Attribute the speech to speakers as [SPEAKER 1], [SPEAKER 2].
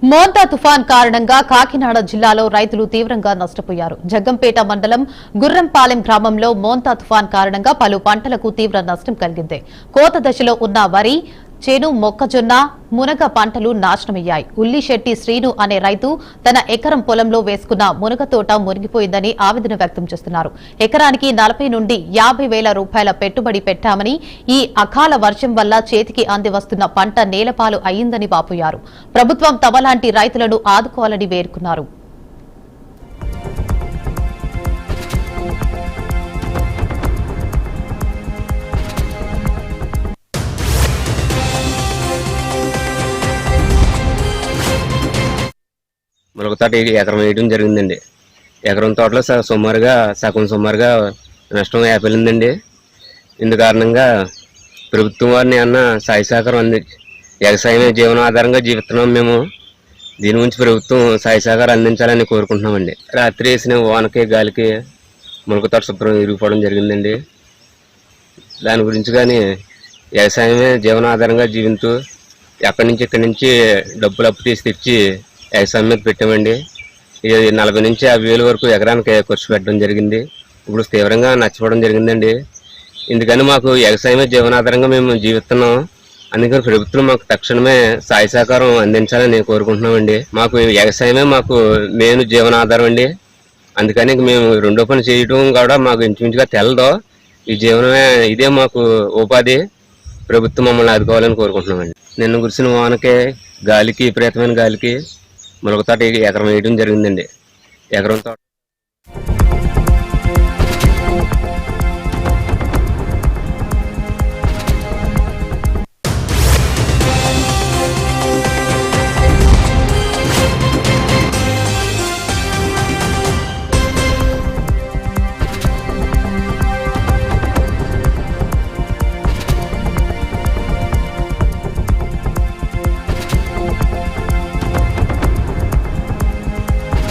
[SPEAKER 1] మోంతా తుఫాన్ కారణంగా కాకినాడ జిల్లాలో రైతులు తీవ్రంగా నష్టపోయారు. జగ్గంపేట మండలం గుర్రంపాలెం గ్రామంలో మోంతా తుఫాన్ కారణంగా పలు పంటలకు తీవ్ర నష్టం కలిగింది. కోత దశలో ఉన్న వరి, చేను, మొక్కజొన్న, మునగ పంటలు నాశనమయ్యాయి. ఉల్లిశెట్టి శ్రీను అనే రైతు తన ఎకరం పొలంలో వేసుకున్న మునగ తోట మునిగిపోయిందని ఆవేదన వ్యక్తం చేస్తున్నారు. ఎకరానికి 40 నుండి 50,000 రూపాయల పెట్టుబడి పెట్టామని, ఈ అకాల వర్షం వల్ల చేతికి అంది వస్తున్న పంట నేలపాలు అయ్యిందని వాపోయారు. ప్రభుత్వం తమలాంటి రైతులను ఆదుకోవాలని వేడుకున్నారు.
[SPEAKER 2] మునగ తోట ఎకరం వేయడం జరిగిందండి. ఎకరం తోటలో సుమారుగా నష్టం ఏర్పడిందండి. ఇందు కారణంగా ప్రభుత్వం వారిని సాయ సహకారం వ్యవసాయమే జీవనాధారంగా జీవిస్తున్నాం మేము. దీని గురించి ప్రభుత్వం సాయ సహకారం అందించాలని కోరుకుంటున్నామండి. రాత్రి వేసిన వానకి గాలికి మునగ తోట శుభ్రం ఇరిగిపోవడం జరిగిందండి. దాని గురించి కానీ వ్యవసాయమే జీవనాధారంగా జీవిస్తూ ఇక్కడి నుంచి డబ్బులు అప్పు తీసి తెచ్చి వ్యవసాయం మీద పెట్టామండి. ఇది 40 నుంచి 50,000 వరకు ఎకరానికి ఖర్చు పెట్టడం జరిగింది. ఇప్పుడు తీవ్రంగా నష్టపోవడం జరిగిందండి. ఎందుకని మాకు వ్యవసాయమే జీవనాధారంగా మేము జీవిస్తున్నాం. అందుకని ప్రభుత్వం మాకు తక్షణమే సాయ సహకారం అందించాలని కోరుకుంటున్నామండి. మాకు వ్యవసాయమే మాకు మెయిన్ జీవనాధారం అండి. అందుకని మేము రెండో పని చేయడం కూడా మాకు ఇంచుమించుగా తెలదు. ఈ జీవనమే ఇదే మాకు ఉపాధి. ప్రభుత్వం మమ్మల్ని ఆదుకోవాలని కోరుకుంటున్నామండి. నిన్న కురిసిన వానకి గాలికి విపరీతమైన గాలికి మునగ తోట ఎకరం వేయడం జరిగిందండి. ఎకరం తోట